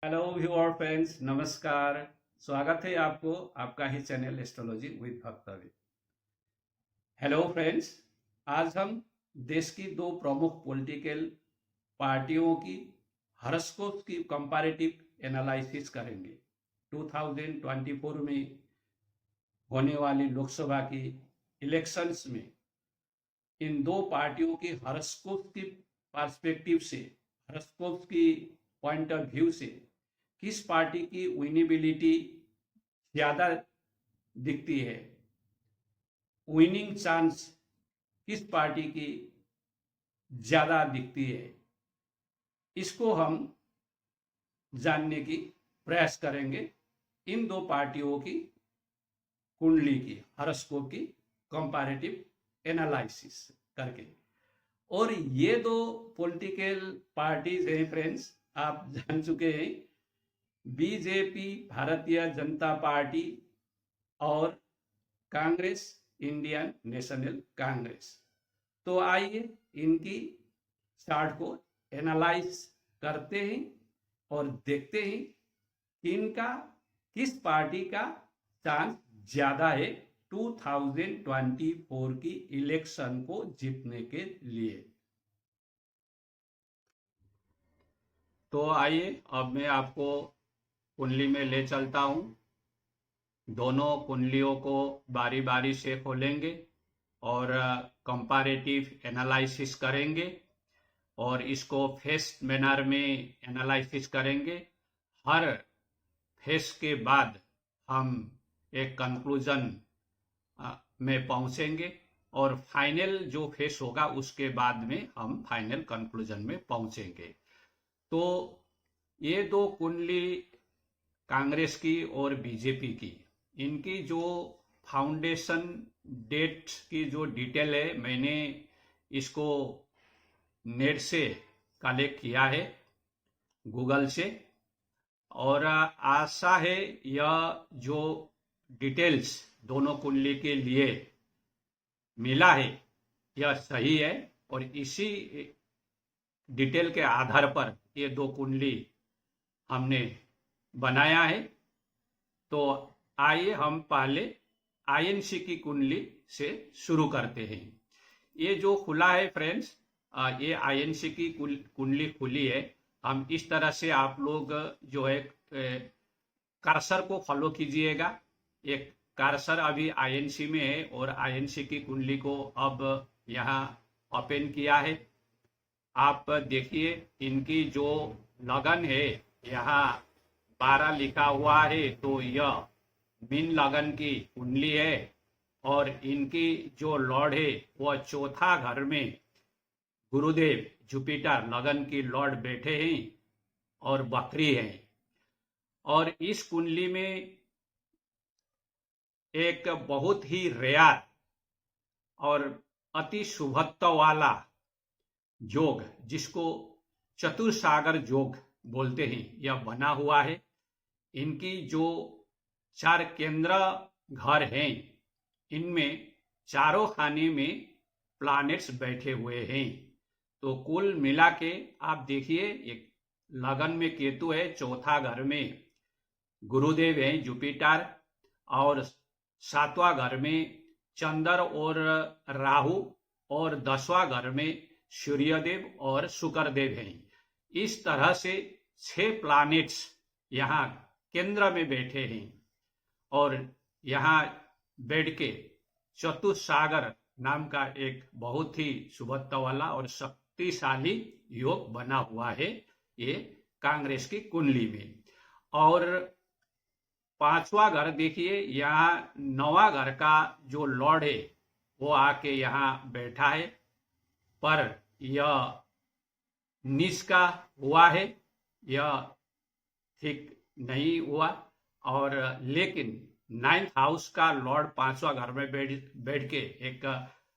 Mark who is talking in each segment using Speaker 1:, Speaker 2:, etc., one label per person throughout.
Speaker 1: Hello viewer friends, नमस्कार। स्वागत है आपको आपका ही channel astrology with Bhaktavya. Hello friends, आज हम देश की दो प्रमुख पॉलिटिकल पार्टियों की हॉरोस्कोप की कंपैरेटिव एनालिसिस करेंगे। 2024 में होने वाली लोकसभा की इलेक्शंस में इन दो पार्टियों की हॉरोस्कोप की पर्सपेक्टिव से, हॉरोस्कोप की पॉइंट ऑफ व्यू से किस पार्टी की विनिबिलिटी ज्यादा दिखती है, विनिंग चांस किस पार्टी की ज्यादा दिखती है, इसको हम जानने की प्रयास करेंगे इन दो पार्टियों की कुंडली की हॉरोस्कोप की कंपैरेटिव एनालिसिस करके। और ये दो पॉलिटिकल पार्टीज हैं फ्रेंड्स, आप जान चुके हैं, बीजेपी भारतीय जनता पार्टी और कांग्रेस इंडियन नेशनल कांग्रेस। तो आइए इनकी चार्ट को एनालाइज करते हैं और देखते हैं कि इनका किस पार्टी का चांस ज्यादा है 2024 की इलेक्शन को जीतने के लिए। तो आइए अब मैं आपको कुंडली में ले चलता हूं। दोनों कुंडलियों को बारी बारी से खोलेंगे और कंपैरेटिव एनालिसिस करेंगे और इसको फेस मैनर में एनालिसिस करेंगे। हर फेस के बाद हम एक कंक्लूजन में पहुंचेंगे और फाइनल जो फेस होगा उसके बाद में हम फाइनल कंक्लूजन में पहुंचेंगे। तो ये दो कुंडली कांग्रेस की और बीजेपी की, इनकी जो फाउंडेशन डेट की जो डिटेल है, मैंने इसको नेट से कलेक्ट किया है, गूगल से, और आशा है यह जो डिटेल्स दोनों कुंडली के लिए मिला है यह सही है और इसी डिटेल के आधार पर ये दो कुंडली हमने बनाया है। तो आइए हम पहले आईएनसी की कुंडली से शुरू करते हैं। ये जो खुला है फ्रेंड्स, ये आईएनसी की कुंडली खुली है। हम इस तरह से, आप लोग जो है कर्सर को फॉलो कीजिएगा। एक कर्सर अभी आईएनसी में है और आईएनसी की कुंडली को अब यहाँ ओपन किया है। आप देखिए इनकी जो लगन है, यहाँ 12 लिखा हुआ है, तो यह मीन लगन की कुंडली है। और इनकी जो लॉर्ड है वह चौथा घर में गुरुदेव जुपिटर लगन की लॉर्ड बैठे हैं और बकरी है। और इस कुंडली में एक बहुत ही रेयर और अति शुभत्व वाला योग, जिसको चतुर्सागर योग बोलते हैं, यह बना हुआ है। इनकी जो 4 केंद्र घर हैं, इनमें चारों खाने में प्लैनेट्स बैठे हुए हैं। तो कुल मिला के आप देखिए, एक लगन में केतु है, चौथा घर में गुरुदेव है जुपिटर, और 7वां घर में चंद्र और राहु, और 10वां घर में सूर्यदेव और शुक्रदेव हैं। इस तरह से 6 प्लैनेट्स यहाँ केंद्र में बैठे हैं और यहाँ बैठ के चतुस्सागर नाम का एक बहुत ही शुभत्व वाला और शक्तिशाली योग बना हुआ है ये कांग्रेस की कुंडली में। और 5वां घर देखिए, यहाँ 9वां घर का जो लॉर्ड है वो आके यहाँ बैठा है, पर यह नीच का हुआ है, यह ठीक नहीं हुआ। और लेकिन 9th हाउस का लॉर्ड 5वां घर में बैठ के एक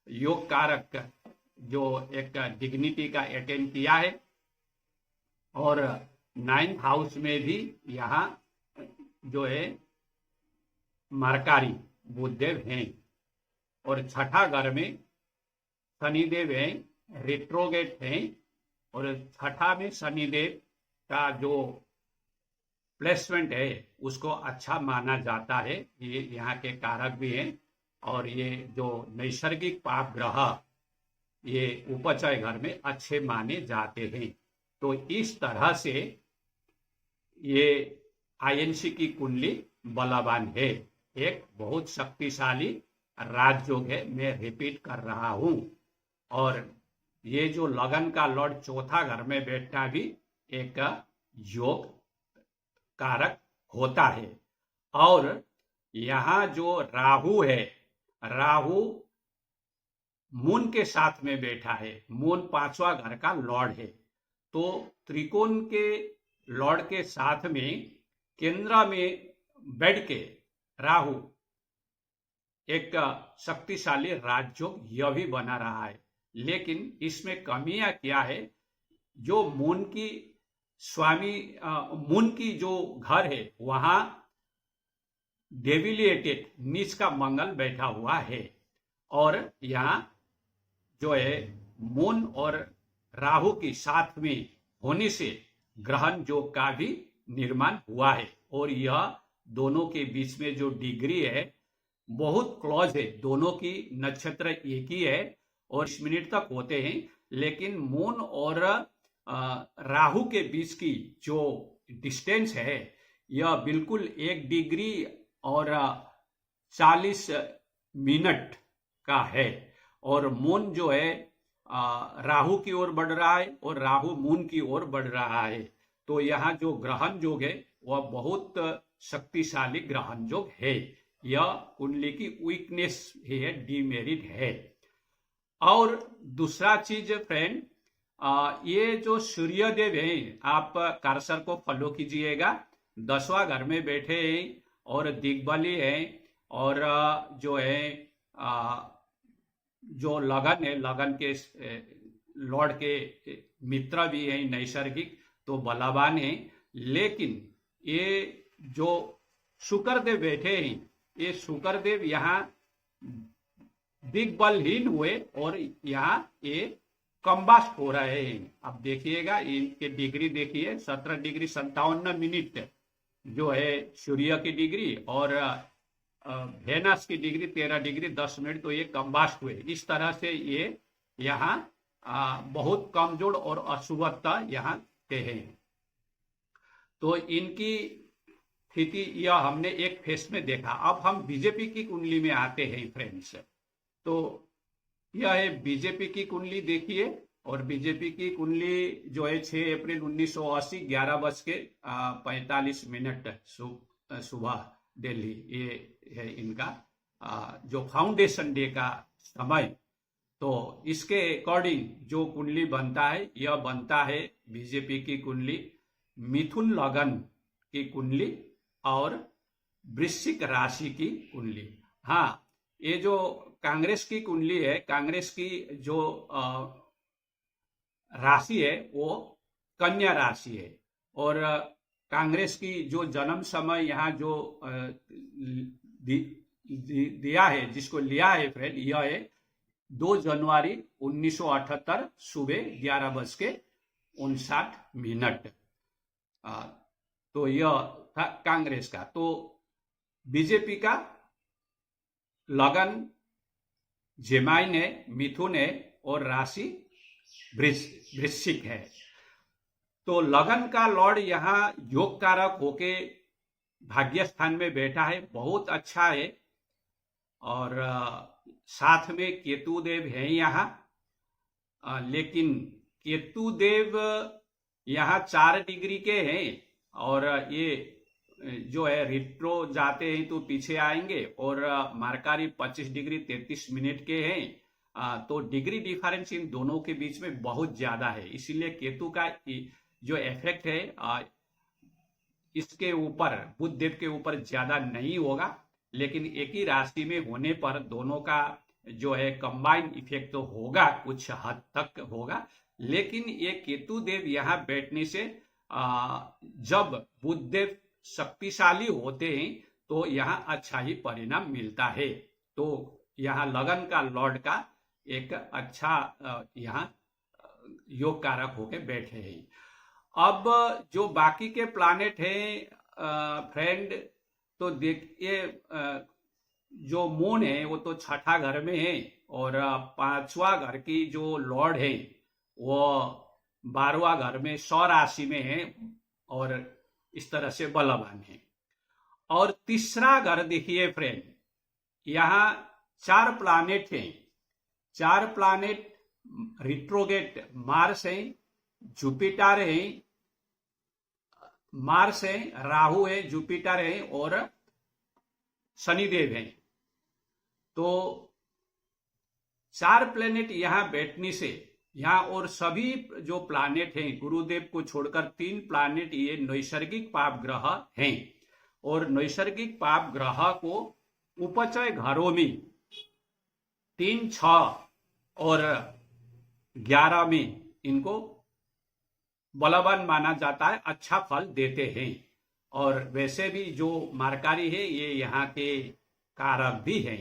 Speaker 1: योग कारक जो एक डिग्निटी का अटेंड किया है। और 9th हाउस में भी यहाँ जो है मरकारी बुधदेव हैं, और 6ठा घर में शनिदेव हैं, रिट्रोगेट हैं। और 6ठा में शनिदेव का जो प्लेसमेंट है उसको अच्छा माना जाता है। ये यहाँ के कारक भी हैं और ये जो नैसर्गिक पाप ग्रह ये उपचय घर में अच्छे माने जाते हैं। तो इस तरह से ये आईएनसी की कुंडली बलवान है, एक बहुत शक्तिशाली राजयोग है। मैं रिपीट कर रहा हूं। और ये जो लगन का लॉर्ड चौथा घर में बैठना भी एक योग कारक होता है। और यहां जो राहु है, राहु मून के साथ में बैठा है। मून पांचवा घर का लॉर्ड है। तो त्रिकोण के लॉर्ड के साथ में केंद्र में बैठ के राहु एक शक्तिशाली राजयोग यह भी बना रहा है। लेकिन इसमें कमियां क्या है, जो मून की स्वामी मून की जो घर है वहां डेविलिएटेड नीच का मंगल बैठा हुआ है। और यहाँ जो है मून और राहु की साथ में होने से ग्रहण योग का भी निर्माण हुआ है। और यह दोनों के बीच में जो डिग्री है बहुत क्लोज है। दोनों की नक्षत्र एक ही है और 20 मिनट तक होते हैं। लेकिन मून और राहु के बीच की जो डिस्टेंस है यह बिल्कुल 1 डिग्री और 40 मिनट का है। और मून जो है राहु की ओर बढ़ रहा है और राहु मून की ओर बढ़ रहा है। तो यहाँ जो ग्रहण योग है वह बहुत शक्तिशाली ग्रहण योग है। यह कुंडली की वीकनेस है, डीमेरिट है। और दूसरा चीज फ्रेंड, ये जो सूर्यदेव हैं, आप कर्सर को फॉलो कीजिएगा, 10वां घर में बैठे हैं और दिग्बली हैं। और जो है जो लगन है, लगन के लॉर्ड के मित्र भी हैं नैसर्गिक, तो बलवान है। लेकिन ये जो शुक्रदेव बैठे हैं, ये शुक्रदेव यहाँ दिग्बलहीन हुए और यहाँ ये कंबास्ट हो रहे हैं। अब देखिएगा इनके डिग्री देखिए, 17 डिग्री 57 मिनट जो है सूर्य की डिग्री और वेनस की डिग्री 13 डिग्री 10 मिनट। तो ये कंबास्ट हुए। इस तरह से ये यहाँ बहुत कमजोर और अशुभता यहाँ पे है। तो इनकी स्थिति यह हमने एक फेस में देखा। अब हम बीजेपी की कुंडली में आते हैं फ्रेंड्स। तो यह है बीजेपी की कुंडली देखिए। और बीजेपी की कुंडली जो है 6 अप्रैल 1980 11:45 सुबह दिल्ली, ये है इनका जो फाउंडेशन डे का समय। तो इसके अकॉर्डिंग जो कुंडली बनता है, यह बनता है बीजेपी की कुंडली मिथुन लगन की कुंडली और वृश्चिक राशि की कुंडली। हाँ, ये जो कांग्रेस की कुंडली है, कांग्रेस की जो राशि है वो कन्या राशि है। और कांग्रेस की जो जन्म समय यहाँ जो दिया है, जिसको लिया है फ्रेंड, यह है 2 जनवरी 1978 सुबह 11:59। तो यह था कांग्रेस का। तो बीजेपी का लगन जेमाइन है, मिथुन है और राशि वृश्चिक है। तो लगन का लॉर्ड यहाँ योग कारक होके भाग्य स्थान में बैठा है, बहुत अच्छा है। और साथ में केतु देव है यहाँ। लेकिन केतु देव यहाँ 4 डिग्री के हैं और ये जो है रिट्रो जाते हैं तो पीछे आएंगे। और मार्कारी 25 डिग्री 33 मिनट के हैं। तो डिग्री डिफरेंस इन दोनों के बीच में बहुत ज्यादा है। इसीलिए केतु का जो इफेक्ट है इसके ऊपर, बुध देव के ऊपर ज्यादा नहीं होगा। लेकिन एक ही राशि में होने पर दोनों का जो है कंबाइंड इफेक्ट तो होगा, कुछ हद तक होगा। लेकिन ये केतु देव यहाँ बैठने से जब बुध देव शक्तिशाली होते हैं तो यहाँ अच्छा ही परिणाम मिलता है। तो यहाँ लगन का लॉर्ड का एक अच्छा यहाँ योग कारक होके बैठे हैं। अब जो बाकी के प्लानेट हैं फ्रेंड, तो देखिए जो मून है वो तो छठा घर में है, और पांचवा घर की जो लॉर्ड है वो 12वां घर में स्वराशि में है, और इस तरह से बलवान है। और तीसरा घर देखिए फ्रेंड, यहाँ 4 प्लानेट हैं। 4 प्लानेट रिट्रोगेट मार्स है, जुपिटर है, मार्स है, राहु है, जुपिटर है और शनिदेव है। तो 4 प्लेनेट यहां बैठने से यहाँ, और सभी जो प्लानेट हैं गुरुदेव को छोड़कर 3 प्लानेट ये नैसर्गिक पाप ग्रह हैं, और नैसर्गिक पाप ग्रह को उपचय घरों में 3, 6 और 11 में इनको बलवान माना जाता है, अच्छा फल देते हैं। और वैसे भी जो मार्कारी है ये यहाँ के कारक भी हैं।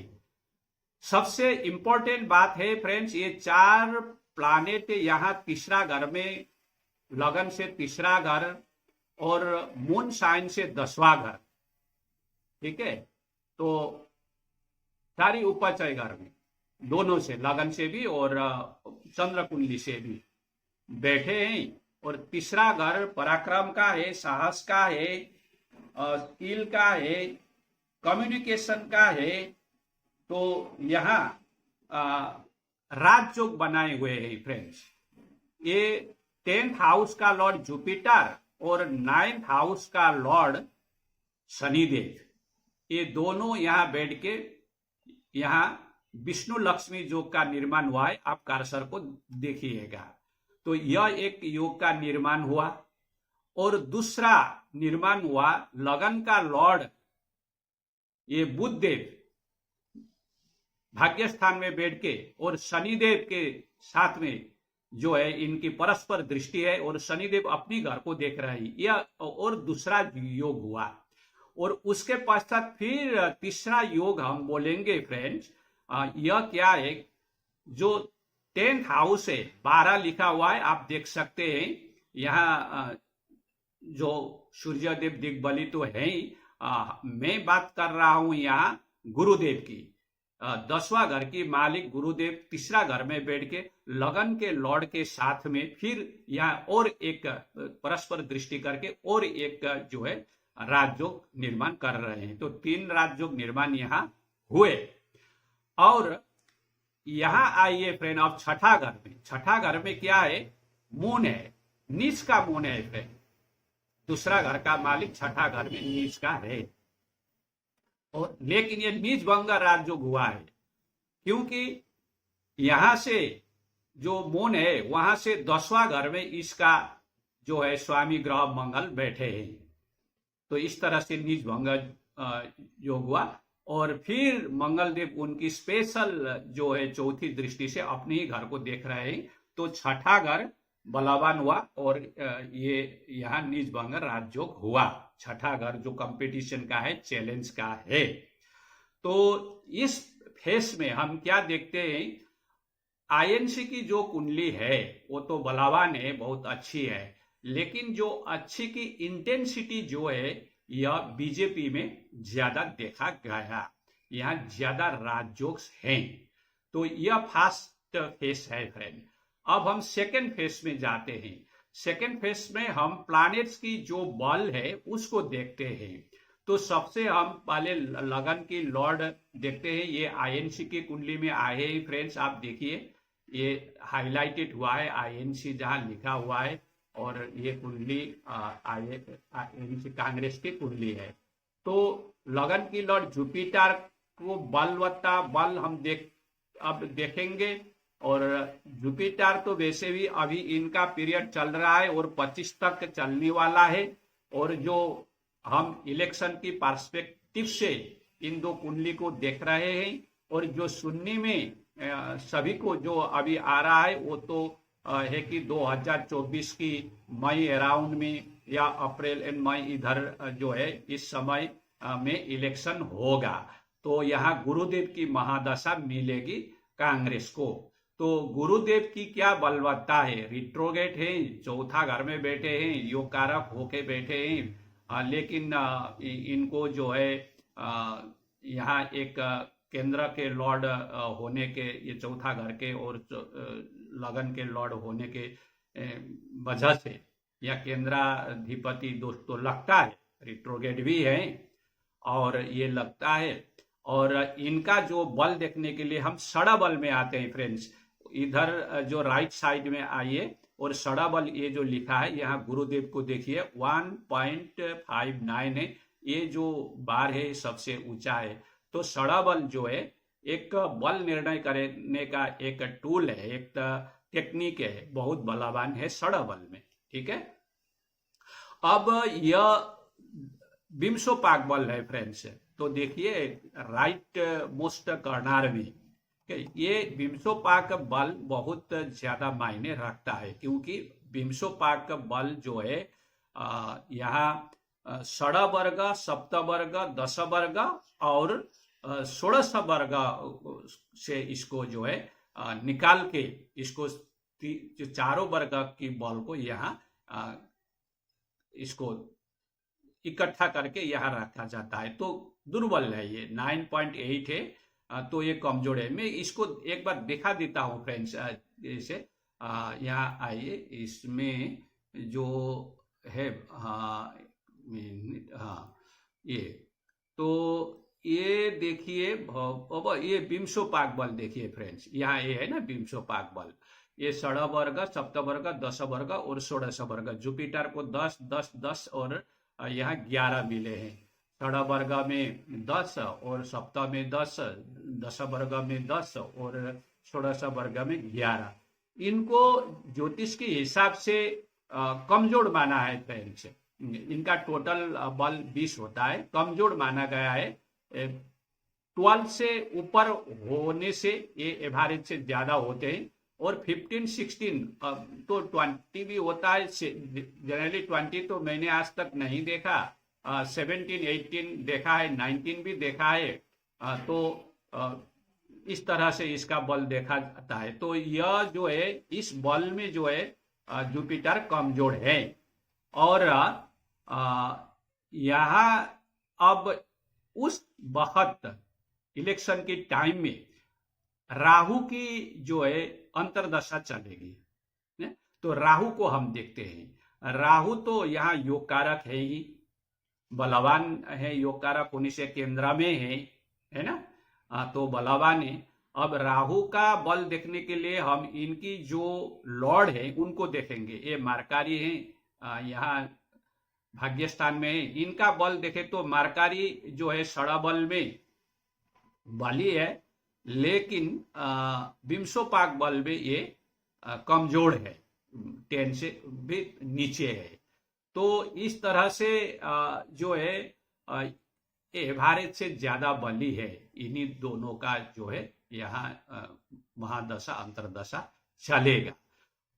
Speaker 1: सबसे इंपॉर्टेंट बात है फ्रेंड्स, ये 4 प्लानेट यहाँ तीसरा घर में, लगन से तीसरा घर, और मून साइन से 10वां घर, ठीक है। तो सारी उपचय घर में दोनों से, लगन से भी और चंद्र कुंडली से भी बैठे हैं। और तीसरा घर पराक्रम का है, साहस का है, स्किल का है, कम्युनिकेशन का है। तो यहाँ राजयोग बनाए हुए हैं फ्रेंड्स। ये 10th हाउस का लॉर्ड जुपिटर और 9th हाउस का लॉर्ड शनिदेव, ये दोनों यहाँ बैठ के यहाँ विष्णु लक्ष्मी योग का निर्माण हुआ है। आप कर्सर को देखिएगा तो यह एक योग का निर्माण हुआ। और दूसरा निर्माण हुआ लगन का लॉर्ड ये बुध देव भाग्य स्थान में बैठ के, और शनिदेव के साथ में जो है इनकी परस्पर दृष्टि है, और शनिदेव अपनी घर को देख रहे हैं। यह और दूसरा योग हुआ। और उसके पश्चात फिर तीसरा योग हम बोलेंगे फ्रेंड्स। यह क्या है, जो 10th हाउस है, 12 लिखा हुआ है, आप देख सकते हैं। यहाँ जो सूर्यदेव दिग्बली तो है ही, मैं बात कर रहा हूं यहाँ गुरुदेव की। 10वां घर की मालिक गुरुदेव तीसरा घर में बैठ के लगन के लॉर्ड के साथ में फिर यहाँ और एक परस्पर दृष्टि करके और एक जो है राजयोग निर्माण कर रहे हैं। तो 3 राजयोग निर्माण यहाँ हुए। और यहां आइए फ्रेंड, अब छठा घर में। छठा घर में क्या है, मून है, नीच का मून है फ्रेंड। दूसरा घर का मालिक छठा घर में नीच का है। और लेकिन ये नीच भंग राजयोग हुआ है, क्योंकि यहां से जो मून है वहां से 10वां घर में इसका जो है स्वामी ग्रह मंगल बैठे हैं। तो इस तरह से नीच भंग योग हुआ। और फिर मंगल देव उनकी स्पेशल जो है चौथी दृष्टि से अपने ही घर को देख रहे हैं। तो छठा घर बलवान हुआ, और ये यहाँ नीच भंग राजयोग हुआ। छठा घर जो कंपटीशन का है, चैलेंज का है। तो इस फेस में हम क्या देखते हैं, आईएनसी की जो कुंडली है वो तो बलवान है, बहुत अच्छी है। लेकिन जो अच्छी की इंटेंसिटी जो है यह बीजेपी में ज्यादा देखा गया। यहाँ ज्यादा राजयोग हैं। तो यह फर्स्ट फेस है फ्रेंड। अब हम सेकेंड फेस में जाते हैं। सेकेंड फेस में हम प्लैनेट्स की जो बल है उसको देखते हैं। तो सबसे हम पहले लगन की लॉर्ड देखते हैं। ये आईएनसी की कुंडली में आए हैं फ्रेंड्स। आप देखिए ये हाईलाइटेड हुआ है आईएनसी जहां लिखा हुआ है, और ये कुंडली आईएनसी कांग्रेस की कुंडली है। तो लगन की लॉर्ड जुपिटर को बलवत्ता बल हम अब देखेंगे। और जुपिटर तो वैसे भी अभी इनका पीरियड चल रहा है और 25 तक चलने वाला है। और जो हम इलेक्शन की पर्सपेक्टिव से इन दो कुंडली को देख रहे हैं, और जो सुनने में सभी को जो अभी आ रहा है वो तो है कि 2024 की मई अराउंड में या अप्रैल एंड मई इधर जो है इस समय में इलेक्शन होगा। तो यहाँ गुरुदेव की महादशा मिलेगी कांग्रेस को। तो गुरुदेव की क्या बलवत्ता है, रिट्रोगेट है, चौथा घर में बैठे हैं, योग कारक होके बैठे हैं, लेकिन इनको जो है यहाँ एक केंद्र के लॉर्ड होने के, ये चौथा घर के और लगन के लॉर्ड होने के वजह से या केंद्राधिपति दोस्तों लगता है, रिट्रोगेट भी है और ये लगता है। और इनका जो बल देखने के लिए हम षड़ा बल में आते हैं फ्रेंड्स। इधर जो राइट साइड में आइए और षड़ा बल ये जो लिखा है यहाँ गुरुदेव को देखिए 1.59 है, ये जो बार है सबसे ऊंचा है। तो षड़ा बल जो है एक बल निर्णय करने का एक टूल है, एक टेक्निक है, बहुत बलवान है षड़ा बल में। ठीक है, अब यह विमसोपाक बल है फ्रेंड्स। तो देखिए राइट मोस्ट कॉर्नर में ये विमसोपाक बल बहुत ज्यादा मायने रखता है, क्योंकि विमसोपाक बल जो है यहाँ षड़ वर्ग, सप्त वर्ग, दश वर्ग और षोड़श वर्ग से इसको जो है निकाल के इसको जो चारों वर्ग की बल को यहाँ इसको इकट्ठा करके यहाँ रखा जाता है। तो दुर्बल है, ये 9.8 है, तो ये कमजोर है। मैं इसको एक बार दिखा देता हूँ फ्रेंड्स। जैसे यहाँ आइए, इसमें जो है हाँ ये तो ये देखिए ये विमसोपाक बल देखिए फ्रेंड्स, यहाँ ये है ना विमसोपाक बल, ये षड़ वर्ग, सप्त वर्ग, दश वर्ग और षोड़श वर्ग। जुपिटर को 10 10 10 और यहाँ 11 मिले हैं। षड़ वर्ग में 10 और सप्त में 10, दश वर्ग में 10 और षोड़श वर्ग में 11। इनको ज्योतिष के हिसाब से कमजोर माना है फ्रेंड्स। इनका टोटल बल 20 होता है, कमजोर माना गया है। 12 से ऊपर होने से ये एवरेज से ज्यादा होते हैं, और 15 16 तो 20 भी होता है। जनरली 20 तो मैंने आज तक नहीं देखा, 17 18 देखा है, 19 भी देखा है। तो इस तरह से इसका बल देखा जाता है। तो यह जो है इस बल में जो है जुपिटर कमजोर है। और यहाँ अब उस वक्त इलेक्शन के टाइम में राहु की जो है अंतरदशा चलेगी। तो राहु को हम देखते हैं। राहु तो यहाँ योग कारक है ही, बलवान है, योग कारक होने से केंद्र में है ना, तो बलवान है। अब राहु का बल देखने के लिए हम इनकी जो लॉर्ड है उनको देखेंगे। ये मार्कारी है, यहाँ भाग्यस्थान में है। इनका बल देखे तो मार्कारी जो है षड़ा बल में बली है, लेकिन विमसोपाक बल में ये कमजोर है, 10 से भी नीचे है। तो इस तरह से जो है एवरेज से ज्यादा बली है। इन्हीं दोनों का जो है यहाँ महादशा अंतरदशा चलेगा।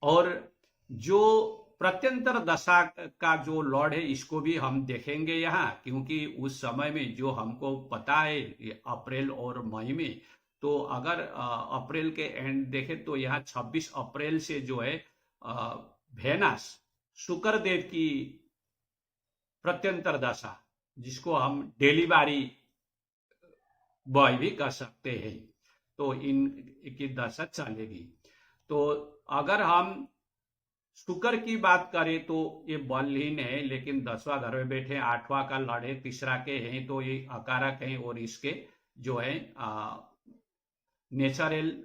Speaker 1: और जो प्रत्यंतर दशा का जो लॉर्ड है इसको भी हम देखेंगे यहाँ, क्योंकि उस समय में जो हमको पता है अप्रैल और मई में, तो अगर अप्रैल के एंड देखें तो यहाँ 26 अप्रैल से जो है वेनस शुक्रदेव की प्रत्यंतर दशा, जिसको हम डेलीवारी बॉय भी कह सकते हैं, तो इनकी दशा चलेगी। तो अगर हम शुक्र की बात करें तो ये बलहीन है, लेकिन 10वां घर में बैठे, 8वां का लड़े, तीसरा के हैं, तो ये अकारक हैं और इसके जो है नेचुरल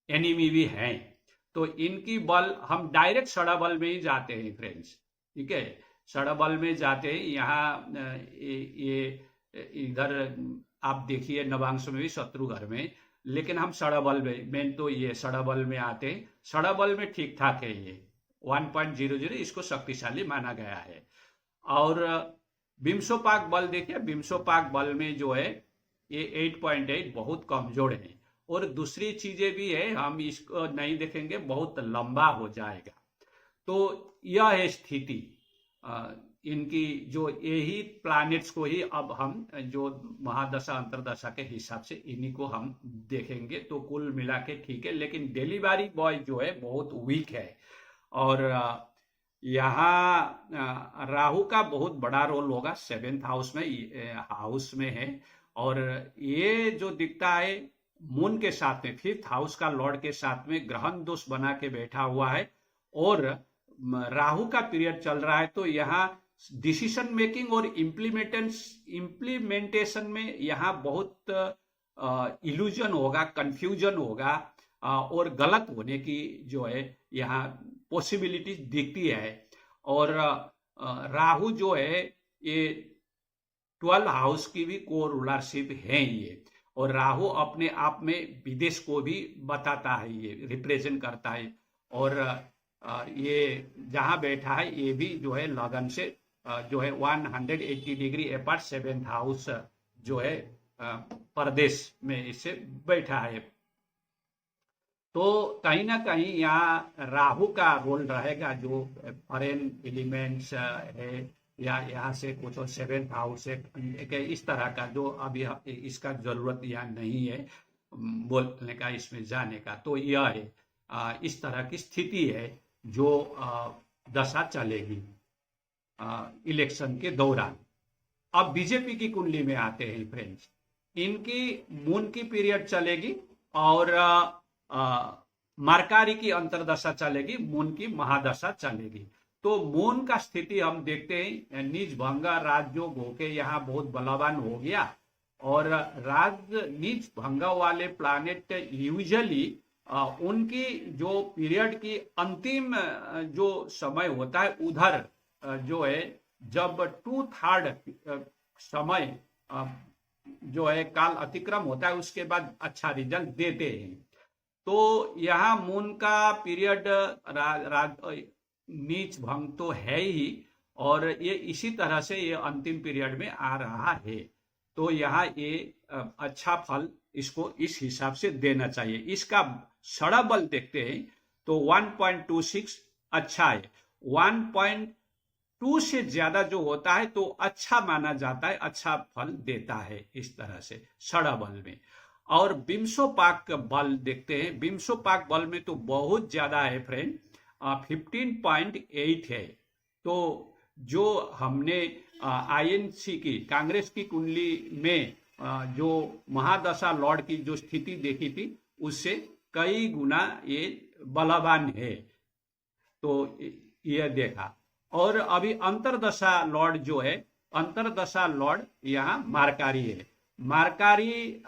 Speaker 1: एनिमी भी हैं। तो इनकी बल हम डायरेक्ट षड़ा बल में ही जाते हैं फ्रेंड्स। ठीक है, षड़ा बल में जाते हैं। यहाँ ये इधर आप देखिए नवांश में भी शत्रु घर में, लेकिन हम षड़ा बल में, मेन तो ये षड़ा बल में आते हैं। षड़ा बल में ठीक ठाक है, ये 1.00 इसको शक्तिशाली माना गया है। और विमसोपाक बल देखिए, विमसोपाक बल में जो है ये 8.8 बहुत कमजोर है। और दूसरी चीजें भी है, हम इसको नहीं देखेंगे, बहुत लंबा हो जाएगा। तो यह है स्थिति इनकी। जो यही प्लैनेट्स को ही अब हम जो महादशा अंतरदशा के हिसाब से इन्हीं को हम देखेंगे। तो कुल मिला के ठीक है, लेकिन डिलीवरी बॉय जो है बहुत वीक है। और यहाँ राहु का बहुत बड़ा रोल होगा, 7th हाउस में है। और ये जो दिखता है मून के साथ में, 5th हाउस का लॉर्ड के साथ में ग्रहण दोष बना के बैठा हुआ है, और राहु का पीरियड चल रहा है। तो यहाँ डिसीजन मेकिंग और इम्प्लीमेंटेशन में यहाँ बहुत इल्यूजन होगा, कंफ्यूजन होगा, और गलत होने की जो है यहाँ पॉसिबिलिटी दिखती है। और राहु जो है ये 12 हाउस की भी को रूलरशिप है ये, और राहु अपने आप में विदेश को भी बताता है, ये रिप्रेजेंट करता है। और ये जहां बैठा है ये भी जो है लगन से जो है 180 डिग्री अपार्ट 7th हाउस जो है प्रदेश में इससे बैठा है। तो कहीं ना कहीं यहाँ राहु का रोल रहेगा, जो फॉरेन एलिमेंट्स है, या यहाँ से कुछ 7th हाउस से इस तरह का, जो अभी इसका जरूरत यहाँ नहीं है बोलने का, इसमें जाने का। तो यह है इस तरह की स्थिति है जो दशा चलेगी इलेक्शन के दौरान। अब बीजेपी की कुंडली में आते हैं फ्रेंड्स, इनकी मून की पीरियड चलेगी और मरकारी की अंतरदशा चलेगी, मून की महादशा चलेगी। तो मून का स्थिति हम देखते हैं, नीच भंग राजयोग होके यहाँ बहुत बलवान हो गया। और राज नीच भंग वाले प्लानेट यूजुअली उनकी जो पीरियड की अंतिम जो समय होता है उधर जो है, जब 2/3 समय जो है काल अतिक्रम होता है, उसके बाद अच्छा रिजल्ट देते हैं। तो यहाँ मून का पीरियड नीच भंग तो है ही, और ये इसी तरह से ये अंतिम पीरियड में आ रहा है। तो यहाँ ये अच्छा फल इसको इस हिसाब से देना चाहिए। इसका सड़ा बल देखते हैं तो 1.26 अच्छा है, 1.2 से ज्यादा जो होता है तो अच्छा माना जाता है, अच्छा फल देता है इस तरह से सड़ा बल में। और बिम्सोपाक बल देखते हैं, बिम्सोपाक बल में तो बहुत ज्यादा है फ्रेंड, 15.8 है। तो जो हमने आईएनसी की कांग्रेस की कुंडली में जो महादशा लॉर्ड की जो स्थिति देखी थी उससे कई गुना ये बलवान है, तो ये देखा। और अभी अंतरदशा लॉर्ड जो है, अंतरदशा लॉर्ड यहाँ मारकारी है। मारकारी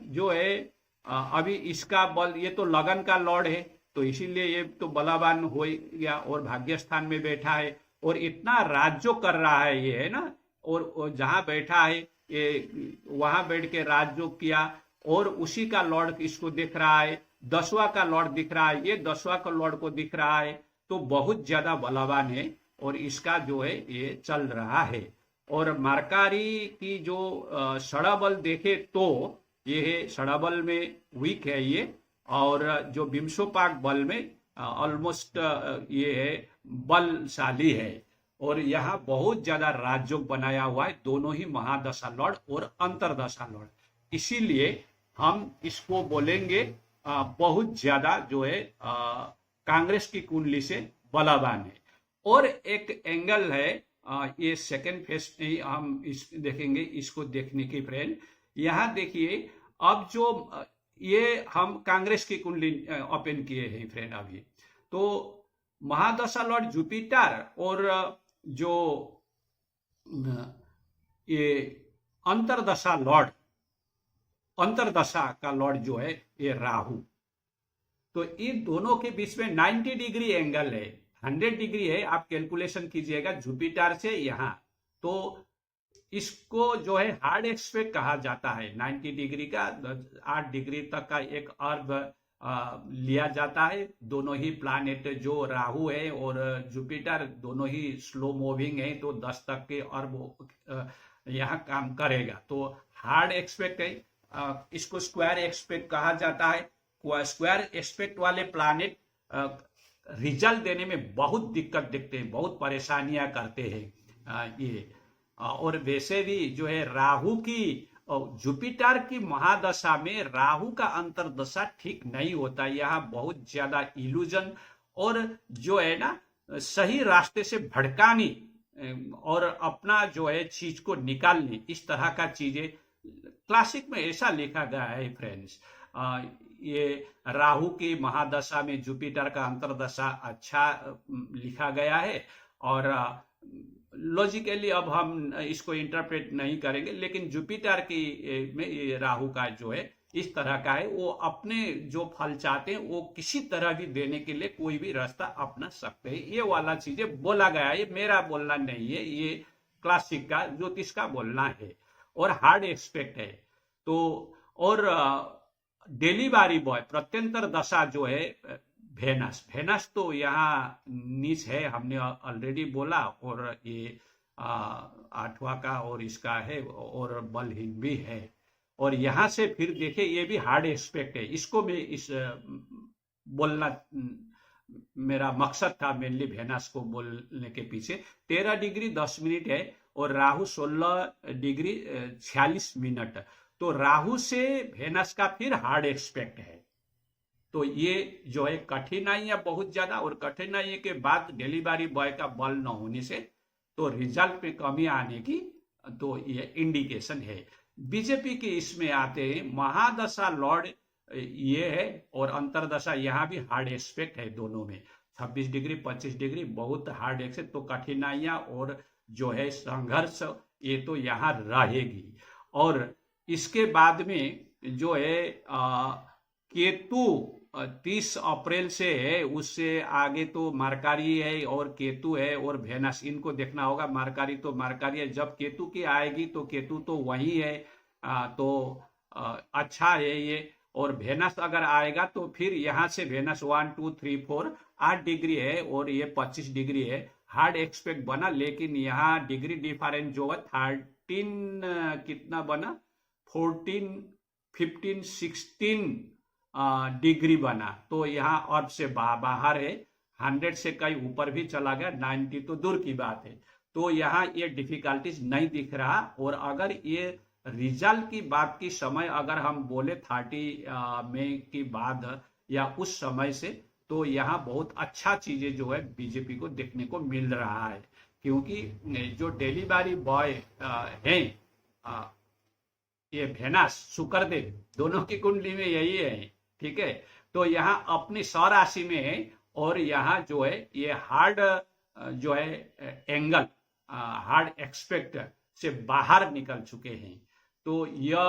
Speaker 1: जो है अभी इसका बल, ये तो लगन का लॉर्ड है, तो इसीलिए ये तो बलवान हो गया और भाग्य स्थान में बैठा है, और इतना राज्य कर रहा है ये, है ना। और जहां बैठा है ये वहां बैठ के राज्य किया, और उसी का लॉर्ड इसको दिख रहा है, 10वां का लॉर्ड दिख रहा है, ये 10वां का लॉर्ड को दिख रहा है। तो बहुत ज्यादा बलवान है और इसका जो है ये चल रहा है। और मारकारी की जो सड़ाबल देखे तो ये है, सड़ाबल में वीक है ये, और जो बिम्सोपाक बल में ऑलमोस्ट ये है बलशाली है। और यहाँ बहुत ज्यादा राजयोग बनाया हुआ है, दोनों ही महादशा लॉर्ड और अंतरदशा लॉर्ड, इसीलिए हम इसको बोलेंगे बहुत ज्यादा जो है कांग्रेस की कुंडली से बलवान है। और एक एंगल है, ये सेकेंड फेज में हम इस देखेंगे, इसको देखने की फ्रेंड। यहाँ देखिए, अब जो ये हम कांग्रेस की कुंडली ओपन किए हैं फ्रेंड अभी, तो महादशा लॉर्ड जुपिटर और जो ये अंतरदशा लॉर्ड, अंतरदशा का लॉर्ड जो है ये राहु, तो इन दोनों के बीच में 90 डिग्री एंगल है, 100 डिग्री है, आप कैलकुलेशन कीजिएगा जुपिटर से यहाँ। तो इसको जो है हार्ड एस्पेक्ट कहा जाता है, 90 डिग्री का 8 डिग्री तक का एक अर्ब लिया जाता है। दोनों ही प्लैनेट जो राहु है और जुपिटर दोनों ही स्लो मूविंग है, तो 10 तक के अर्ब यहाँ काम करेगा। तो हार्ड एस्पेक्ट है, इसको स्क्वायर एस्पेक्ट कहा जाता है। स्क्वायर एस्पेक्ट वाले प्लैनेट रिजल्ट देने में बहुत दिक्कत देखते हैं, बहुत परेशानियां करते हैं ये। और वैसे भी जो है राहु की जुपिटर की महादशा में राहु का अंतरदशा ठीक नहीं होता, यहाँ बहुत ज्यादा इल्यूजन और जो है ना सही रास्ते से भटकाने और अपना जो है चीज को निकालने, इस तरह का चीजें क्लासिक में ऐसा लिखा गया है फ्रेंड्स। ये राहु की महादशा में जुपिटर का अंतर्दशा अच्छा लिखा गया है। और लॉजिकली अब हम इसको इंटरप्रेट नहीं करेंगे, लेकिन जुपिटर की में ये राहु का जो है इस तरह का है, वो अपने जो फल चाहते हैं वो किसी तरह भी देने के लिए कोई भी रास्ता अपना सकते हैं। ये वाला चीजें बोला गया है, ये मेरा बोलना नहीं है, ये क्लासिक का ज्योतिष का बोलना है और हार्ड एक्सपेक्ट है। तो और डिलीवरी बॉय प्रत्यंतर दशा जो है वेनस, वेनस तो यहाँ नीच है, हमने ऑलरेडी बोला। और ये 8वां का और इसका है और बलहीन भी है। और यहां से फिर देखे ये भी हार्ड एस्पेक्ट है, इसको मैं इस बोलना मेरा मकसद था मेनली वेनस को बोलने के पीछे। 13 डिग्री 10 मिनट है और राहु 16 डिग्री 46 मिनट। तो राहु से वेनस का फिर हार्ड एस्पेक्ट है। तो ये जो है कठिनाइयां बहुत ज्यादा, और कठिनाई के बाद डिलीवरी बॉय का बल न होने से तो रिजल्ट में कमी आने की तो ये इंडिकेशन है। बीजेपी के इसमें आते हैं, महादशा लॉर्ड ये है और अंतरदशा यहाँ भी हार्ड एस्पेक्ट है दोनों में, 26 डिग्री 25 डिग्री बहुत हार्ड एक्सेप्ट। तो कठिनाइयां और जो है संघर्ष ये तो यहाँ रहेगी। और इसके बाद में जो है केतु 30 अप्रैल से है, उससे आगे तो मरकारी है और केतु है और वेनस, इनको देखना होगा। मरकारी तो मरकारी है, जब केतु की आएगी तो केतु तो वही है, तो अच्छा है ये। और वेनस अगर आएगा तो फिर यहाँ से वेनस 1 2 3 4 8 डिग्री है और ये 25 डिग्री है, हार्ड एक्सपेक्ट बना। लेकिन यहाँ डिग्री डिफरेंस जो है 13 कितना बना, 14 15 16 डिग्री बना। तो यहाँ अर्थ से बाहर है, 100 से कई ऊपर भी चला गया, 90 तो दूर की बात है। तो यहाँ ये डिफिकल्टीज नहीं दिख रहा। और अगर ये रिजल्ट की बात की समय अगर हम बोले 30 मई की बाद या उस समय से, तो यहाँ बहुत अच्छा चीजें जो है बीजेपी को देखने को मिल रहा है। क्योंकि जो डिलीवरी बॉय हैं ये वेनस शुक्रदेव दोनों की कुंडली में यही है, ठीक है। तो यहाँ अपनी स्वराशि में है और यहाँ जो है ये हार्ड जो है एंगल, हार्ड एक्सपेक्ट से बाहर निकल चुके हैं। तो यह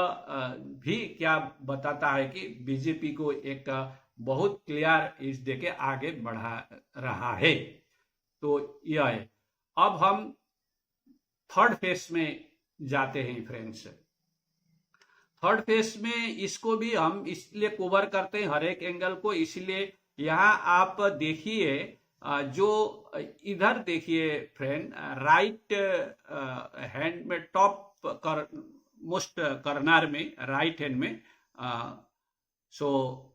Speaker 1: भी क्या बताता है कि बीजेपी को एक बहुत क्लियर इज देके आगे बढ़ा रहा है। तो यह है। अब हम थर्ड फेज में जाते हैं फ्रेंड्स। थर्ड फेज में इसको भी हम इसलिए कवर करते हैं हर एक एंगल को, इसलिए यहाँ आप देखिए जो इधर देखिए फ्रेंड, राइट हैंड में टॉप मोस्ट कर्नर में राइट हैंड में सो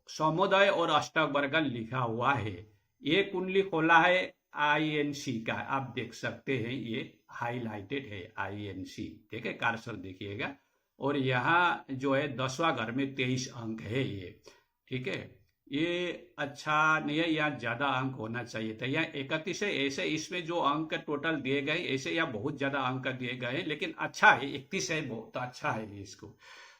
Speaker 1: समोदय और अष्टक वर्गन लिखा हुआ है। ये कुंडली खोला है INC का, आप देख सकते हैं ये हाईलाइटेड है INC, ठीक है, कर्सर देखिएगा। और यहाँ जो है 10वां घर में 23 अंक है ये, ठीक है। ये अच्छा नहीं है, यहाँ ज्यादा अंक होना चाहिए था, यहाँ 31 है। ऐसे इसमें जो अंक टोटल दिए गए ऐसे यहाँ बहुत ज्यादा अंक दिए गए हैं, लेकिन अच्छा है 31 है, बहुत अच्छा है इसको।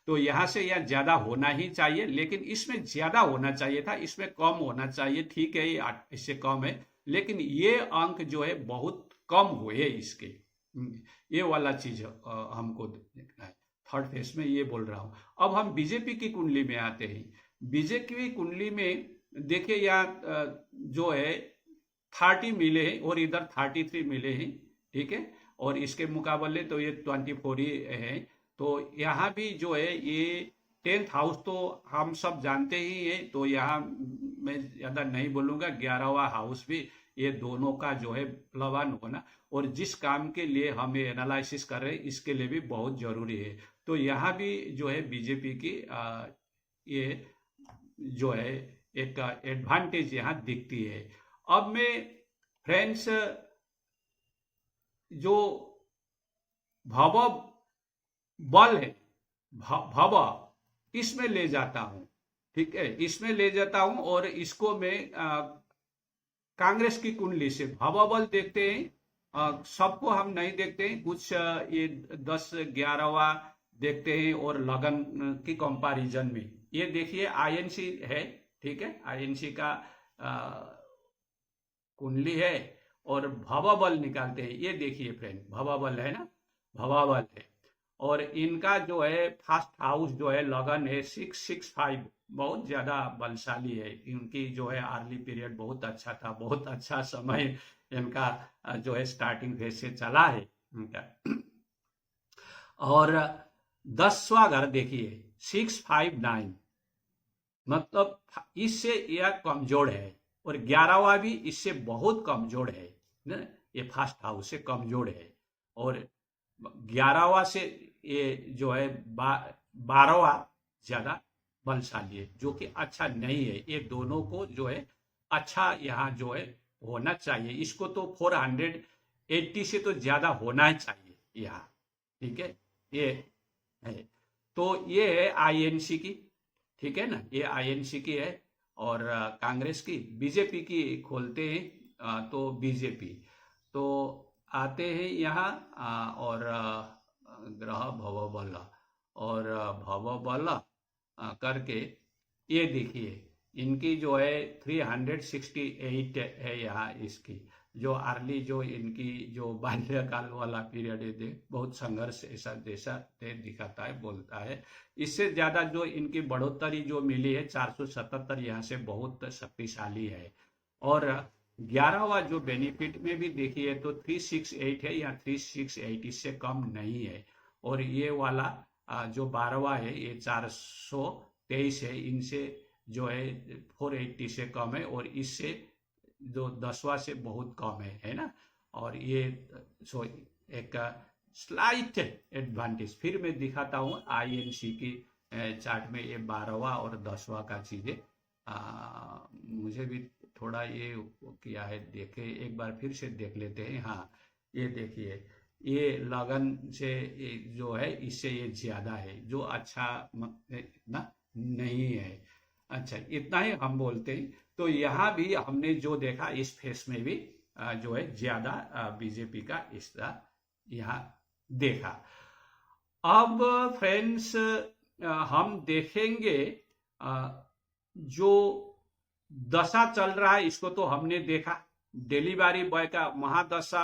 Speaker 1: तो यहाँ से यहाँ ज्यादा होना ही चाहिए, लेकिन इसमें ज्यादा होना चाहिए था, इसमें कम होना चाहिए, ठीक है ये इससे कम है, लेकिन ये अंक जो है बहुत कम हुए इसके। ये वाला चीज हमको देखना है। थर्ड फेज में ये बोल रहा हूं। अब हम बीजेपी की कुंडली में आते हैं। बीजेपी कुंडली में देखिए यहाँ जो है 30 मिले हैं और इधर 33 मिले हैं, ठीक है। और इसके मुकाबले तो ये 24 ही है। तो यहाँ भी जो है ये 10th हाउस तो हम सब जानते ही है, तो यहाँ मैं ज्यादा नहीं बोलूंगा। 11वां हाउस भी, ये दोनों का जो है प्लवान होना और जिस काम के लिए हम ये एनालिसिस कर रहे हैं इसके लिए भी बहुत जरूरी है। तो यहाँ भी जो है बीजेपी की ये जो है एक एडवांटेज यहाँ दिखती है। अब मैं फ्रेंड्स जो भव बल है, भव इसमें ले जाता हूं, ठीक है, इसमें ले जाता हूं और इसको मैं कांग्रेस की कुंडली से भावाबल देखते हैं। सबको हम नहीं देखते हैं, कुछ ये 10-11वां देखते हैं और लगन की कंपैरिजन में। ये देखिए आईएनसी है, ठीक है, आईएनसी का कुंडली है और भवाबल निकालते हैं। ये देखिए फ्रेंड, भवाबल है ना, भवाबल है। और इनका जो है फर्स्ट हाउस जो है लगन है 665, बहुत ज्यादा बलशाली है। इनकी जो है अर्ली पीरियड बहुत अच्छा था, बहुत अच्छा समय इनका जो है स्टार्टिंग फेज से चला है इनका। और 10वां घर देखिए 659, मतलब इससे यह कमजोर है। और 11वां भी इससे बहुत कमजोर है ना, ये फर्स्ट हाउस से कमजोर है। और 11वां से ये जो है 12वां ज्यादा बलशाली है, जो कि अच्छा नहीं है। ये दोनों को जो है अच्छा यहाँ जो है होना चाहिए। इसको तो 480 से तो ज्यादा होना चाहिए यहाँ, ठीक है। ये है, तो ये है आईएनसी की, ठीक है ना, ये आईएनसी की है। और कांग्रेस की, बीजेपी की खोलते हैं तो बीजेपी तो आते हैं यहाँ और ग्रह भवबल और भवबल करके ये देखिए इनकी जो है 368 है यहाँ। इसकी जो अर्ली जो इनकी जो बाल्यकाल वाला पीरियड है, बहुत संघर्ष ऐसा जैसा दिखाता है, बोलता है। इससे ज्यादा जो इनकी बढ़ोतरी जो मिली है 477, यहाँ से बहुत शक्तिशाली है। और 11वां जो बेनिफिट में भी देखिए तो 368 है, या 368 इससे कम नहीं है। और ये वाला जो 12वां है ये 423 है, इनसे जो है 480 से कम है। और इससे जो 10वां से बहुत कम है ना। और ये सो एक स्लाइट एडवांटेज फिर मैं दिखाता हूँ आईएनसी की चार्ट में। ये 12वां और 10वां का चीजें मुझे भी थोड़ा ये किया है, देखे एक बार फिर से देख लेते हैं। हाँ, ये देखिए ये लगन से जो है इससे ये ज्यादा है, जो अच्छा ना नहीं है। अच्छा, इतना ही हम बोलते हैं। तो यहाँ भी हमने जो देखा इस फेस में भी जो है ज्यादा बीजेपी का हिस्सा यहाँ देखा। अब फ्रेंड्स हम देखेंगे जो दशा चल रहा है, इसको तो हमने देखा। डिलीवरी बॉय का महादशा,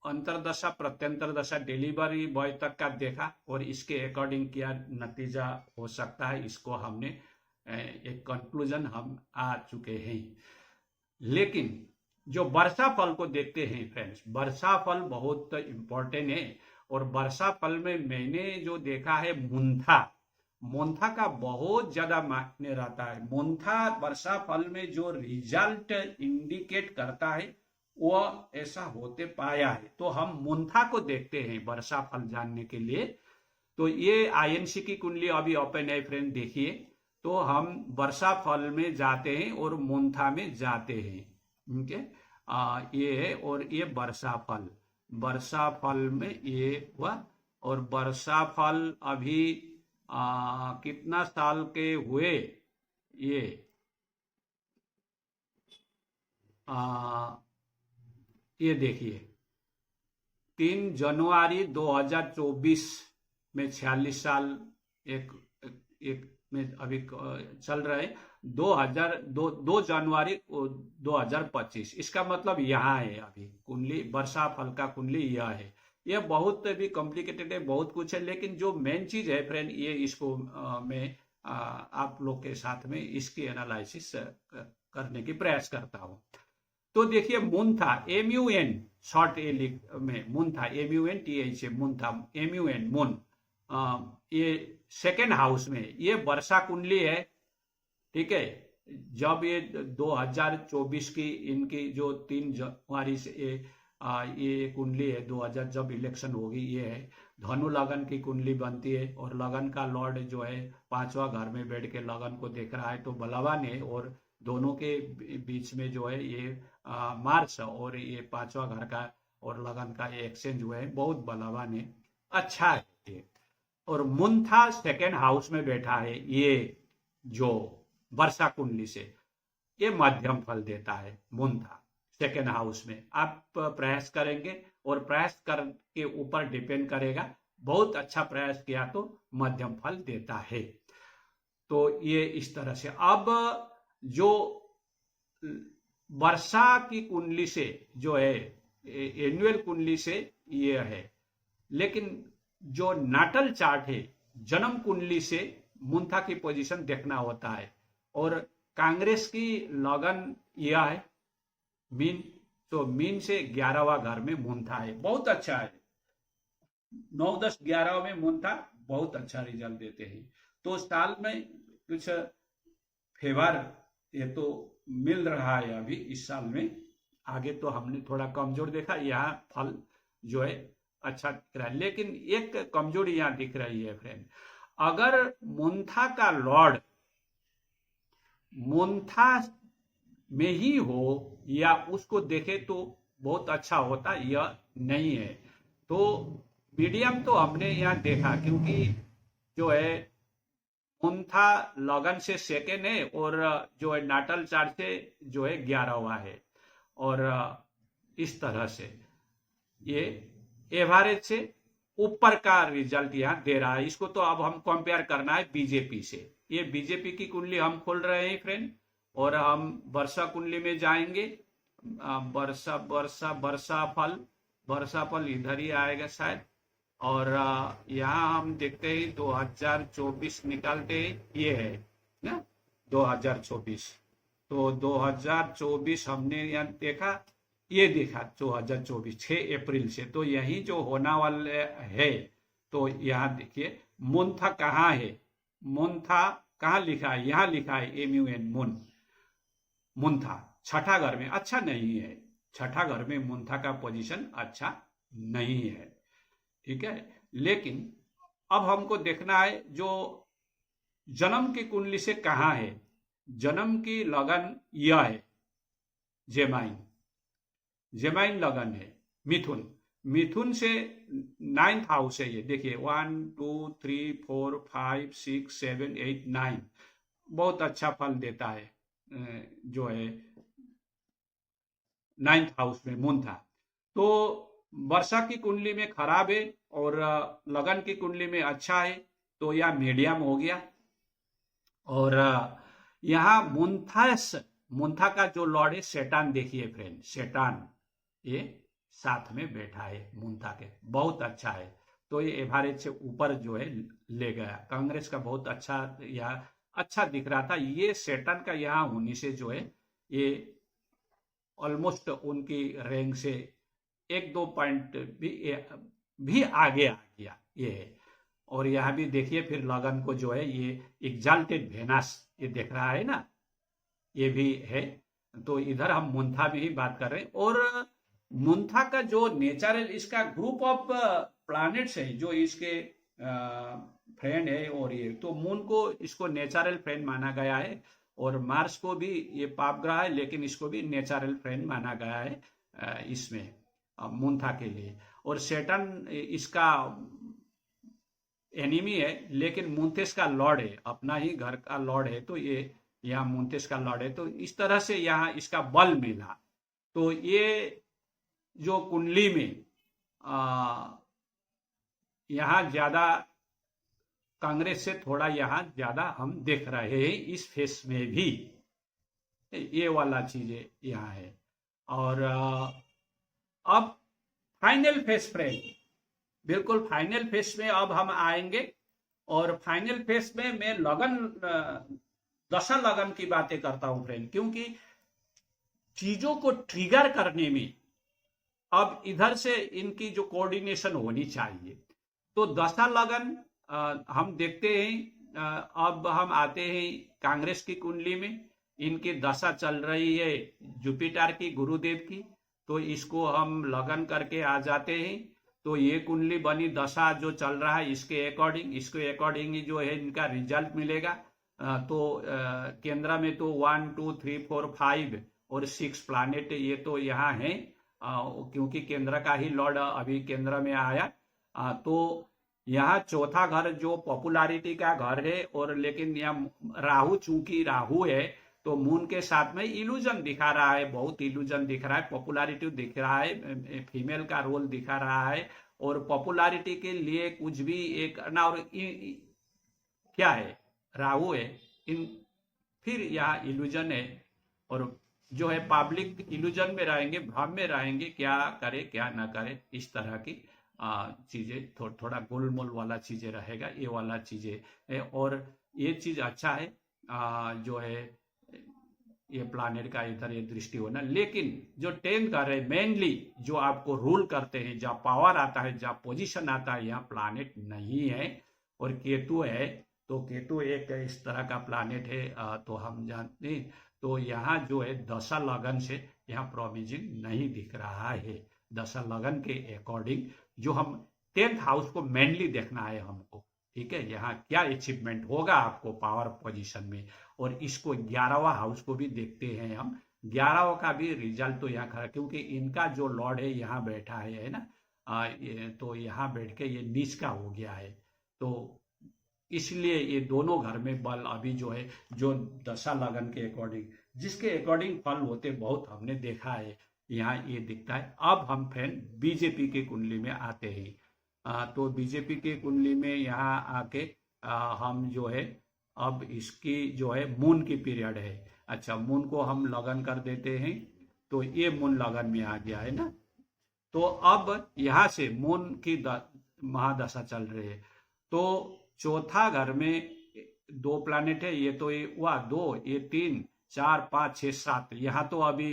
Speaker 1: अंतरदशा, प्रत्यंतर दशा, डिलीवरी बॉय तक का देखा और इसके अकॉर्डिंग क्या नतीजा हो सकता है, इसको हमने एक कंक्लूजन हम आ चुके हैं। लेकिन जो वर्षा फल को देखते हैं फ्रेंड्स, वर्षा फल बहुत इंपॉर्टेंट है। और वर्षा फल में मैंने जो देखा है मोन्था का बहुत ज्यादा मायने रहता है। मोन्था वर्षा फल में जो रिजल्ट इंडिकेट करता है वह ऐसा होते पाया है। तो हम मोन्था को देखते हैं वर्षा फल जानने के लिए। तो ये आईएनसी की कुंडली अभी ओपन है फ्रेंड, देखिए। तो हम वर्षा फल में जाते हैं और मोन्था में जाते हैं, ठीक है। ये है, और ये वर्षा फल में ये हुआ। और वर्षा फल अभी कितना साल के हुए, ये देखिए 3 जनवरी 2024 में 46 साल एक में अभी चल रहे। 2 जनवरी 2025, इसका मतलब यहाँ है अभी कुंडली, वर्षा फल का कुंडली यह है। यह बहुत भी कॉम्प्लिकेटेड है, बहुत कुछ है, लेकिन जो मेन चीज है फ्रेंड ये इसको मैं आप लोग के साथ में इसकी एनालिसिस करने की प्रयास करता हूँ। तो देखिए मुन्था, MUN शॉर्ट ए में मुन्था, MUNTH मुन्था, MUN मुन, ये सेकेंड हाउस में ये वर्षा कुंडली है, ठीक है। जब ये 2024 की इनकी जो 3 जनवरी से ये कुंडली है, 2000 जब इलेक्शन होगी, ये है धनु लगन की कुंडली बनती है। और लगन का लॉर्ड जो है 5वां घर में बैठ के लगन को देख रहा है, तो बलवान है। और दोनों के बीच में जो है ये मार्च और ये 5वां घर का और लगन का ये एक्सचेंज हुआ है, बहुत बलवान है, अच्छा है ये। और मुन्था सेकेंड हाउस में बैठा है, ये जो वर्षा कुंडली से ये मध्यम फल देता है मुन्था, सेकेंड हाउस में आप प्रयास करेंगे, और प्रयास के ऊपर डिपेंड करेगा। बहुत अच्छा प्रयास किया तो मध्यम फल देता है। तो ये इस तरह से। अब जो वर्षा की कुंडली से जो है, एनुअल कुंडली से ये है, लेकिन जो नाटल चार्ट है, जन्म कुंडली से मुंथा की पोजीशन देखना होता है। और कांग्रेस की लगन यह है मीन, तो मीन से 11वां घर में मुंथा है, बहुत अच्छा है। 9, 10, 11 में मुंथा बहुत अच्छा रिजल्ट देते हैं। तो साल में कुछ फेवर ये तो मिल रहा है अभी इस साल में। आगे तो हमने थोड़ा कमजोर देखा, यहाँ फल जो है अच्छा दिख रहा है। लेकिन एक कमजोरी यहाँ दिख रही है फ्रेंड, अगर मुंथा का लॉर्ड मुंथा में ही हो या उसको देखे तो बहुत अच्छा होता, यह नहीं है। तो मीडियम तो हमने यहाँ देखा, क्योंकि जो है मुंथा लगन से सेकेंड है, और जो है नाटल चार्ट से जो है 11वां है। और इस तरह से ये एवरेज से ऊपर का रिजल्ट यहाँ दे रहा है। इसको तो अब हम कंपेयर करना है बीजेपी से। ये बीजेपी की कुंडली हम खोल रहे हैं फ्रेंड, और हम वर्षा कुंडली में जाएंगे। वर्षा वर्षा वर्षा फल इधर ही आएगा शायद। और यहाँ हम देखते हैं 2024 निकालते हैं, ये है ना 2024। तो 2024 हमने यहाँ देखा, ये देखा 2024 6 अप्रैल से। तो यही जो होना वाला है, तो यहाँ देखिए मुंथा कहाँ है, मुंथा कहाँ लिखा है, यहाँ लिखा है MUN मुन। मुंथा छठा घर में अच्छा नहीं है, छठा घर में मुंथा का पोजीशन अच्छा नहीं है, ठीक है। लेकिन अब हमको देखना है जो जन्म की कुंडली से कहाँ है। जन्म की लगन यह है जेमाइन, जेमाइन लगन है मिथुन। मिथुन से 9th हाउस है ये, देखिए 1 2 3 4 5 6 7 8 9, बहुत अच्छा फल देता है जो है 9th हाउस में मुंथा। तो वर्षा की कुंडली में खराब है और लगन की कुंडली में अच्छा है, तो यह मीडियम हो गया। और यहाँ मुंथा का जो लॉर्ड है सेटान, देखिए फ्रेंड सेटान ये साथ में बैठा है मुंथा के, बहुत अच्छा है। तो ये एवरेज से ऊपर जो है ले गया। कांग्रेस का बहुत अच्छा यहाँ अच्छा दिख रहा था, ये सेटन का यहाँ होने से जो है ये ऑलमोस्ट उनकी रैंक से 1-2 पॉइंट भी आगे आ गया ये है। और यहाँ भी देखिए फिर लगन को जो है ये एग्जाल्टेड वेनस ये देख रहा है ना, ये भी है। तो इधर हम मुंथा में ही बात कर रहे हैं। और मुंथा का जो नेचुरल इसका ग्रुप ऑफ प्लैनेट्स है जो इसके फ्रेंड है, और ये तो मून को इसको नेचुरल फ्रेंड माना गया है, और मार्स को भी ये पाप ग्रह है लेकिन इसको भी नेचुरल फ्रेंड माना गया है इसमें मुंथा के लिए। और सेटन इसका एनिमी है, लेकिन मुंथेस का लॉर्ड है, अपना ही घर का लॉर्ड है, तो ये यहाँ मुंथेस का लॉर्ड है। तो इस तरह से यहाँ इसका बल मिला। तो ये जो कुंडली में यहाँ ज्यादा कांग्रेस से थोड़ा यहाँ ज्यादा हम देख रहे हैं इस फेस में भी, ये वाला चीजें यहाँ है। और अब फाइनल फेस फ्रेंड, बिल्कुल फाइनल फेस में अब हम आएंगे। और फाइनल फेस में मैं लगन दशा लगन की बातें करता हूं फ्रेंड, क्योंकि चीजों को ट्रिगर करने में अब इधर से इनकी जो कोऑर्डिनेशन होनी चाहिए। तो दशा लगन हम देखते हैं। अब हम आते हैं कांग्रेस की कुंडली में, इनकी दशा चल रही है जुपिटर की, गुरुदेव की। तो इसको हम लगन करके आ जाते हैं। तो ये कुंडली बनी दशा जो चल रहा है इसके अकॉर्डिंग ही जो है इनका रिजल्ट मिलेगा। तो केंद्र में तो 1 2 3 4 5 और 6 प्लैनेट ये तो यहाँ है, क्योंकि केंद्र का ही लॉर्ड अभी केंद्र में आया। तो यहाँ चौथा घर जो पॉपुलैरिटी का घर है, और लेकिन यहाँ राहु, चूंकि राहु है तो मून के साथ में इल्यूजन दिखा रहा है, बहुत इल्यूजन दिख रहा है, पॉपुलैरिटी दिख रहा है, फीमेल का रोल दिखा रहा है, और पॉपुलैरिटी के लिए कुछ भी एक ना, और क्या है, राहु है इन, फिर यहाँ इल्यूजन है, और जो है पब्लिक इल्यूजन में रहेंगे, भ्रम में रहेंगे, क्या करे क्या ना करे, इस तरह की चीजें, थोड़ा गोलमोल वाला चीजें रहेगा, ये वाला चीजें है। और ये चीज अच्छा है जो है ये प्लानेट का इधर ये दृष्टि होना, लेकिन जो 10th घर है मेनली जो आपको रूल करते हैं, जहाँ पावर आता है, जहाँ पोजीशन आता है, यहाँ प्लानेट नहीं है, और केतु है। तो केतु एक इस तरह का प्लानेट है, तो हम जानते हैं, तो यहाँ जो है दशा लगन से यहाँ प्रोमिजिंग नहीं दिख रहा है। दशा लगन के अकॉर्डिंग जो हम 10th हाउस को मेनली देखना है हमको, ठीक है, यहाँ क्या अचीवमेंट होगा आपको पावर पोजीशन में, और इसको 11वां हाउस को भी देखते हैं हम। 11वां का भी रिजल्ट तो यहाँ खड़ा, क्योंकि इनका जो लॉर्ड है यहाँ बैठा है ना, तो यहाँ बैठ के ये नीच का हो गया है, तो इसलिए ये दोनों घर में बल अभी जो है, जो दशा लगन के अकॉर्डिंग, जिसके अकॉर्डिंग फल होते बहुत हमने देखा है, यहाँ ये दिखता है। अब हम फ्रेंड बीजेपी के कुंडली में आते हैं। तो बीजेपी के कुंडली में यहाँ आके हम जो है, अब इसकी जो है मून की पीरियड है। अच्छा, मून को हम लगन कर देते हैं, तो ये मून लगन में आ गया है ना। तो अब यहाँ से मून की महादशा चल रही है, तो चौथा घर में 2 प्लैनेट है, ये तो ये हुआ 2, ये 3, 4, 5, 6, 7, यहाँ तो अभी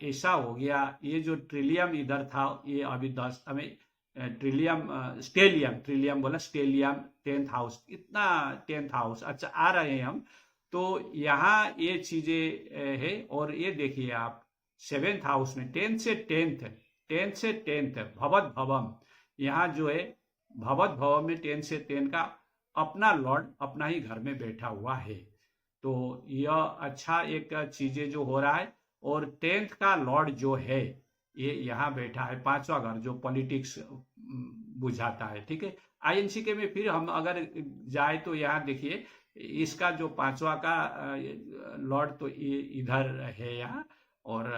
Speaker 1: ऐसा हो गया, ये जो ट्रिलियम इधर था ये अभी 10 हमें ट्रिलियम स्टेलियम बोला, स्टेलियम 10th हाउस, इतना 10th हाउस। अच्छा, आ रहे हैं हम, तो यहाँ ये चीजें है, और ये देखिए आप 7th हाउस में 10 से 10th भवत भवम, यहाँ जो है भवत भवम में 10 से 10 का अपना लॉर्ड अपना ही घर में बैठा हुआ है, तो यह अच्छा एक चीजें जो हो रहा है। और 10th का लॉर्ड जो है ये यहाँ बैठा है, 5वां घर जो पॉलिटिक्स बुझाता है, ठीक है। आईएनसी के में फिर हम अगर जाए तो यहाँ देखिए इसका जो 5वां का लॉर्ड तो ये इधर है यहाँ, और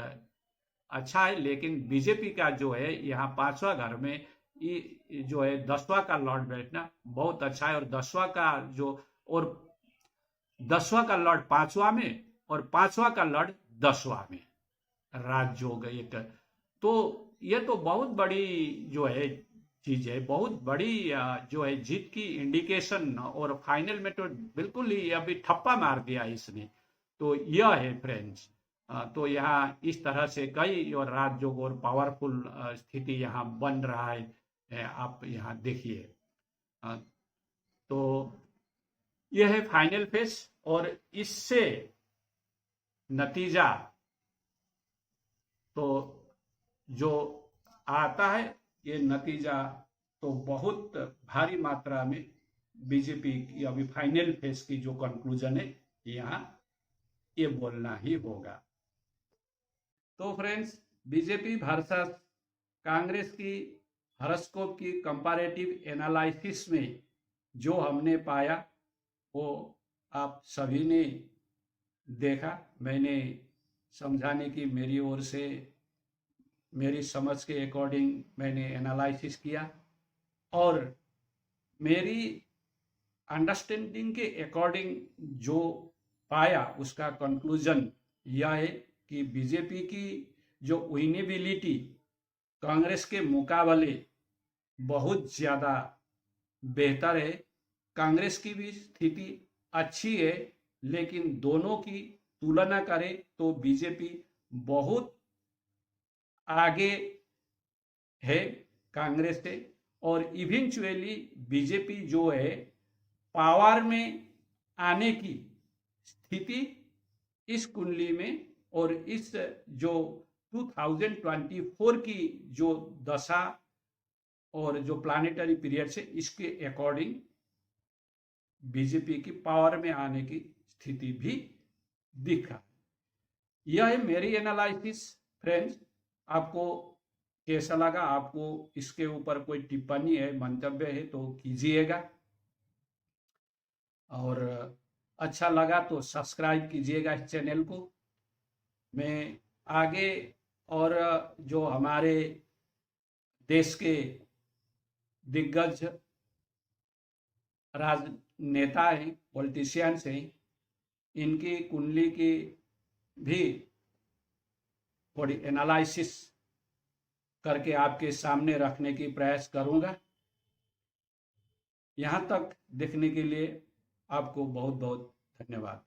Speaker 1: अच्छा है, लेकिन बीजेपी का जो है यहाँ 5वां घर में ये जो है 10वां का लॉर्ड बैठना बहुत अच्छा है, और 10वां का जो, और 10वां का लॉर्ड 5वां में, और 5वां का लॉर्ड 10वां में, राजयोग एक, तो ये तो बहुत बड़ी जो है चीज है, बहुत बड़ी जो है जीत की इंडिकेशन, और फाइनल में तो बिल्कुल ही अभी ठप्पा मार दिया इसने, तो यह है फ्रेंड्स। तो यहाँ इस तरह से कई और राजयोग और पावरफुल स्थिति यहाँ बन रहा है, आप यहाँ देखिए। तो यह है फाइनल फेज, और इससे नतीजा तो जो आता है, ये नतीजा तो बहुत भारी मात्रा में बीजेपी की अभी फाइनल फेज की जो कंक्लूजन है यहाँ ये बोलना ही होगा। तो फ्रेंड्स, बीजेपी वर्सेस कांग्रेस की हॉरोस्कोप की कंपैरेटिव एनालिसिस में जो हमने पाया वो आप सभी ने देखा, मैंने समझाने की मेरी ओर से मेरी समझ के अकॉर्डिंग मैंने एनालिसिस किया, और मेरी अंडरस्टैंडिंग के अकॉर्डिंग जो पाया उसका कंक्लूजन यह है कि बीजेपी की जो विनेबिलिटी कांग्रेस के मुकाबले बहुत ज़्यादा बेहतर है। कांग्रेस की भी स्थिति अच्छी है, लेकिन दोनों की तुलना करें तो बीजेपी बहुत आगे है कांग्रेस से, और इवेंचुअली बीजेपी जो है पावर में आने की स्थिति इस कुंडली में, और इस जो 2024 की जो दशा और जो प्लानिटरी पीरियड से इसके अकॉर्डिंग बीजेपी की पावर में आने की स्थिति भी दिखा। यह है मेरी एनालिसिस फ्रेंड्स, आपको कैसा लगा, आपको इसके ऊपर कोई टिप्पणी है, मंतव्य है तो कीजिएगा। और अच्छा लगा तो सब्सक्राइब कीजिएगा इस चैनल को। मैं आगे और जो हमारे देश के दिग्गज राजनेता हैं, पॉलिटिशियंस हैं, इनकी कुंडली की भी थोड़ी एनालिसिस करके आपके सामने रखने की प्रयास करूंगा। यहाँ तक देखने के लिए आपको बहुत बहुत धन्यवाद।